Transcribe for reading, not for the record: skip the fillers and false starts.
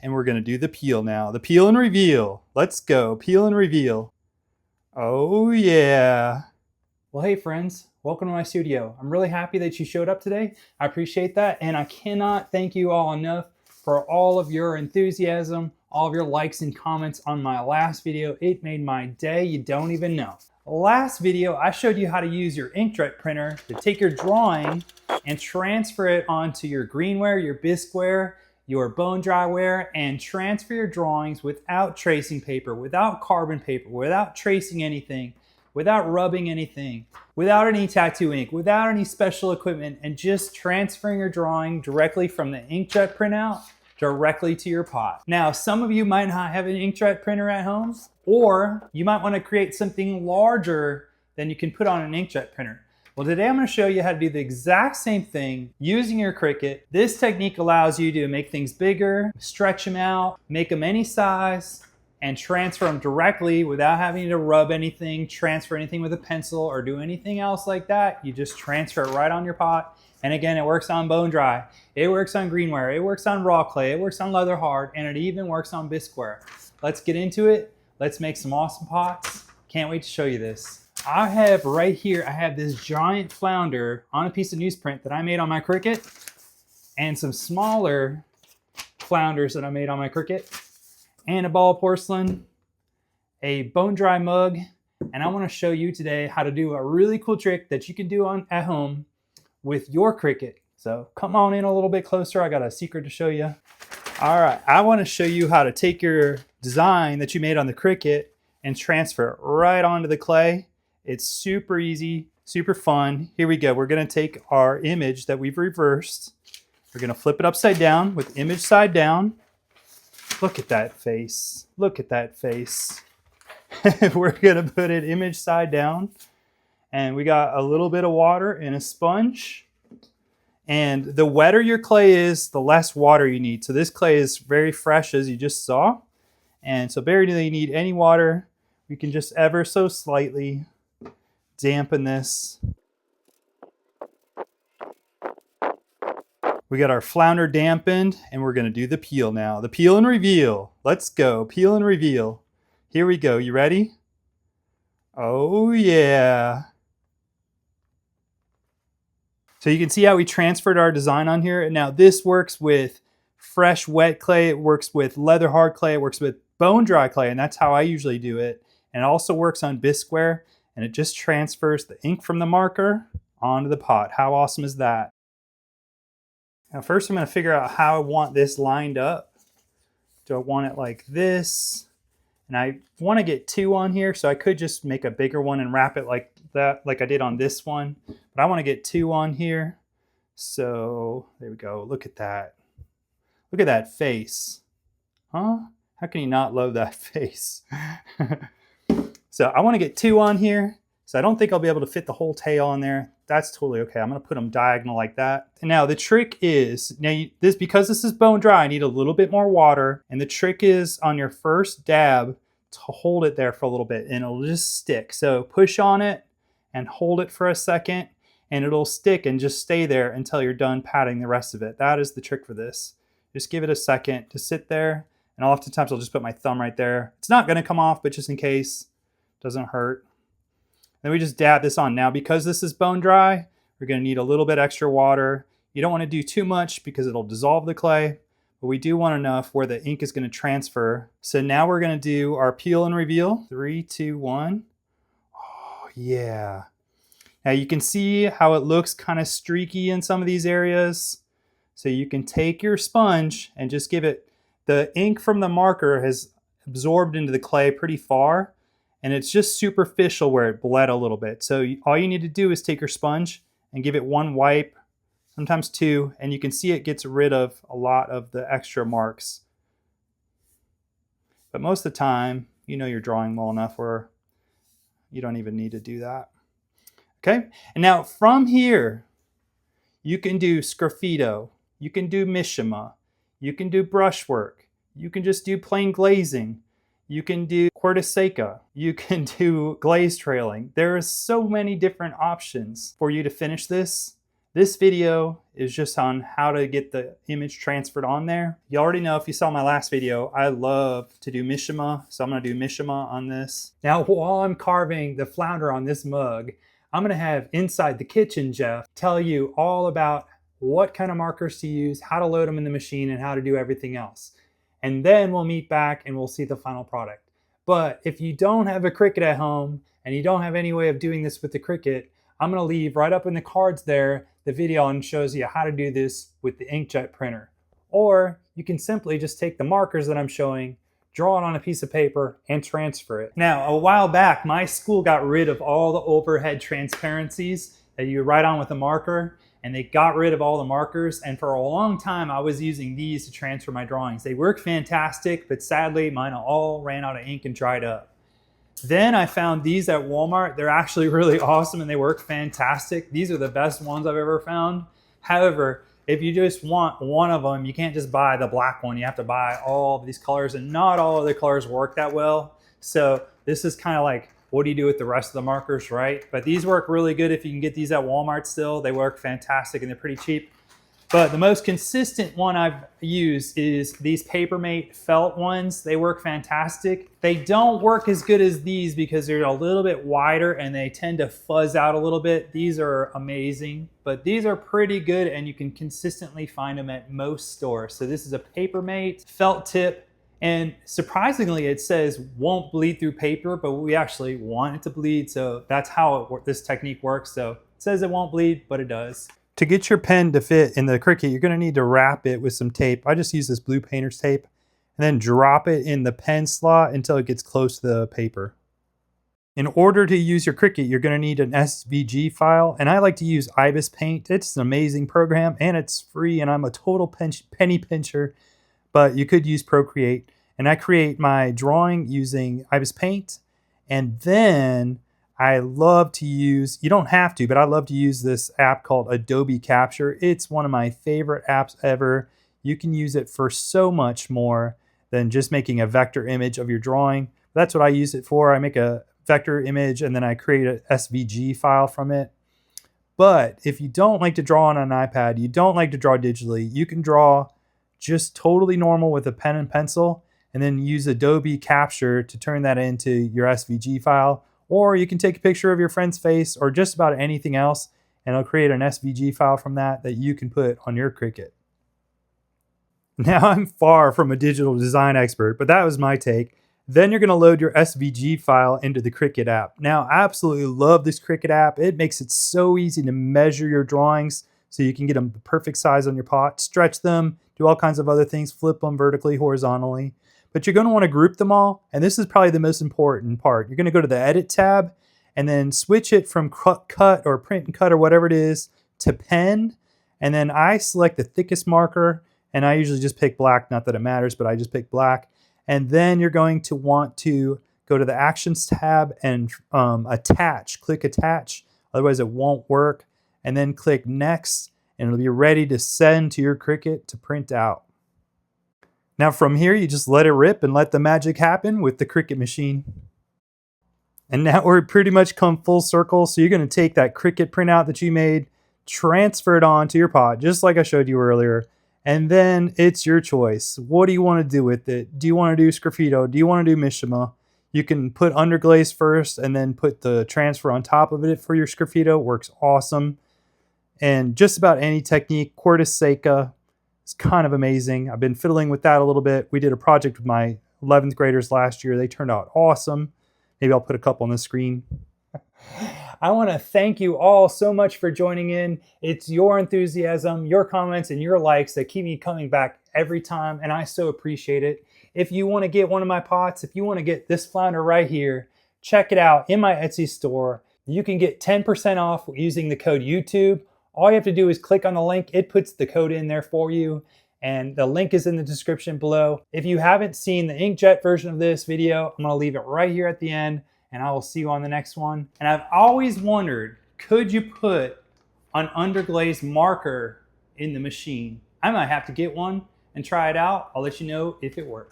and we're gonna do the peel now. The peel and reveal. Let's go, peel and reveal. Oh yeah. Well, hey friends, welcome to my studio. I'm really happy that you showed up today. I appreciate that, and I cannot thank you all enough for all of your enthusiasm, all of your likes and comments on my last video. It made my day, you don't even know. Last video, I showed you how to use your inkjet printer to take your drawing and transfer it onto your greenware, your bisqueware, your bone dryware, and transfer your drawings without tracing paper, without carbon paper, without tracing anything, without rubbing anything, without any tattoo ink, without any special equipment, and just transferring your drawing directly from the inkjet printout directly to your pot. Now, some of you might not have an inkjet printer at home, or you might want to create something larger than you can put on an inkjet printer. Well, today I'm going to show you how to do the exact same thing using your Cricut. This technique allows you to make things bigger, stretch them out, make them any size, and transfer them directly without having to rub anything, transfer anything with a pencil, or do anything else like that. You just transfer it right on your pot. And again, it works on bone dry, it works on greenware, it works on raw clay, it works on leather hard, and it even works on bisqueware. Let's get into it. Let's make some awesome pots. Can't wait to show you this. I have right here, I have this giant flounder on a piece of newsprint that I made on my Cricut, and some smaller flounders that I made on my Cricut, and a ball of porcelain, a bone dry mug, and I want to show you today how to do a really cool trick that you can do at home with your Cricut. So come on in a little bit closer. I got a secret to show you. All right, I want to show you how to take your design that you made on the Cricut and transfer it right onto the clay. It's super easy, super fun. Here we go. We're going to take our image that we've reversed. We're going to flip it upside down with image side down. Look at that face. Look at that face. We're going to put it image side down. And we got a little bit of water and a sponge. And the wetter your clay is, the less water you need. So this clay is very fresh, as you just saw. And so barely do you need any water. We can just ever so slightly dampen this. We got our flounder dampened, and we're going to do the peel now. The peel and reveal. Let's go. Peel and reveal. Here we go. You ready? Oh, yeah. So you can see how we transferred our design on here. Now this works with fresh wet clay, it works with leather hard clay, it works with bone dry clay, and that's how I usually do it. And it also works on bisqueware, and it just transfers the ink from the marker onto the pot. How awesome is that? Now first I'm going to figure out how I want this lined up. Do I want it like this? And I want to get two on here, so I could just make a bigger one and wrap it like that, like I did on this one. But I want to get two on here. So there we go. Look at that. Look at that face. Huh? How can you not love that face? So I want to get two on here. So I don't think I'll be able to fit the whole tail on there. That's totally okay. I'm going to put them diagonal like that. And now the trick is, because this is bone dry, I need a little bit more water. And the trick is on your first dab to hold it there for a little bit and it'll just stick. So push on it and hold it for a second and it'll stick and just stay there until you're done patting the rest of it. That is the trick for this. Just give it a second to sit there. And oftentimes I'll just put my thumb right there. It's not going to come off, but just in case, it doesn't hurt. Then we just dab this on. Now, because this is bone dry, we're going to need a little bit extra water. You don't want to do too much because it'll dissolve the clay, but we do want enough where the ink is going to transfer. So now we're going to do our peel and reveal. 3, 2, 1. Oh, yeah. Now you can see how it looks kind of streaky in some of these areas. So you can take your sponge and just give it, the ink from the marker has absorbed into the clay pretty far. And it's just superficial where it bled a little bit. So all you need to do is take your sponge and give it one wipe, sometimes two, and you can see it gets rid of a lot of the extra marks. But most of the time, you know you're drawing well enough where you don't even need to do that. Okay, and now from here, you can do Sgraffito, you can do Mishima, you can do Brushwork, you can just do plain glazing. You can do Cuerda Seca. You can do Glaze Trailing. There are so many different options for you to finish this This video is just on how to get the image transferred on there. You already know, if you saw my last video, I love to do Mishima, so I'm gonna do Mishima on this. Now, while I'm carving the flounder on this mug, I'm gonna have Inside the Kitchen Jeff tell you all about what kind of markers to use, how to load them in the machine, and how to do everything else. And then we'll meet back and we'll see the final product. But if you don't have a Cricut at home and you don't have any way of doing this with the Cricut, I'm gonna leave right up in the cards there the video and shows you how to do this with the inkjet printer. Or you can simply just take the markers that I'm showing, draw it on a piece of paper, and transfer it. Now, a while back, my school got rid of all the overhead transparencies that you write on with a marker, and they got rid of all the markers. And for a long time, I was using these to transfer my drawings. They work fantastic, but sadly, mine all ran out of ink and dried up. Then I found these at Walmart. They're actually really awesome and they work fantastic. These are the best ones I've ever found. However, if you just want one of them, you can't just buy the black one. You have to buy all of these colors, and not all of the colors work that well. So this is kind of like, what do you do with the rest of the markers, right? But these work really good if you can get these at Walmart still. They work fantastic and they're pretty cheap. But the most consistent one I've used is these Papermate felt ones. They work fantastic. They don't work as good as these because they're a little bit wider and they tend to fuzz out a little bit. These are amazing, but these are pretty good and you can consistently find them at most stores. So this is a Papermate felt tip, and surprisingly it says won't bleed through paper, but we actually want it to bleed. So that's how this technique works. So it says it won't bleed, but it does. To get your pen to fit in the Cricut, you're gonna need to wrap it with some tape. I just use this blue painter's tape, and then drop it in the pen slot until it gets close to the paper. In order to use your Cricut, you're gonna need an SVG file, and I like to use Ibis Paint. It's an amazing program, and it's free, and I'm a total penny pincher, but you could use Procreate. And I create my drawing using Ibis Paint, and then I love to use, you don't have to, but I love to use this app called Adobe Capture. It's one of my favorite apps ever. You can use it for so much more than just making a vector image of your drawing. That's what I use it for. I make a vector image and then I create an SVG file from it. But if you don't like to draw on an iPad, you don't like to draw digitally, you can draw just totally normal with a pen and pencil, and then use Adobe Capture to turn that into your SVG file. Or you can take a picture of your friend's face or just about anything else, and it'll create an SVG file from that you can put on your Cricut. Now, I'm far from a digital design expert, but that was my take. Then you're gonna load your SVG file into the Cricut app. Now, I absolutely love this Cricut app. It makes it so easy to measure your drawings so you can get them the perfect size on your pot, stretch them, do all kinds of other things, flip them vertically, horizontally. But you're going to want to group them all, and this is probably the most important part. You're going to go to the Edit tab, and then switch it from Cut or Print and Cut or whatever it is to Pen, and then I select the thickest marker, and I usually just pick black, not that it matters, but I just pick black. And then you're going to want to go to the Actions tab and Attach, click Attach, otherwise it won't work, and then click Next, and it'll be ready to send to your Cricut to print out. Now from here, you just let it rip and let the magic happen with the Cricut machine. And now we're pretty much come full circle. So you're gonna take that Cricut printout that you made, transfer it onto your pot, just like I showed you earlier. And then it's your choice. What do you wanna do with it? Do you wanna do Sgraffito? Do you wanna do Mishima? You can put underglaze first and then put the transfer on top of it for your Sgraffito. It works awesome. And just about any technique, Cuerda Seca, it's kind of amazing. I've been fiddling with that a little bit. We did a project with my 11th graders last year. They turned out awesome. Maybe I'll put a couple on the screen. I want to thank you all so much for joining in. It's your enthusiasm, your comments, and your likes that keep me coming back every time, and I so appreciate it. If you want to get one of my pots, if you want to get this flounder right here, check it out in my Etsy store. You can get 10% off using the code YouTube. All you have to do is click on the link. It puts the code in there for you, and the link is in the description below. If you haven't seen the inkjet version of this video, I'm gonna leave it right here at the end, and I will see you on the next one. And I've always wondered, could you put an underglaze marker in the machine? I might have to get one and try it out. I'll let you know if it works.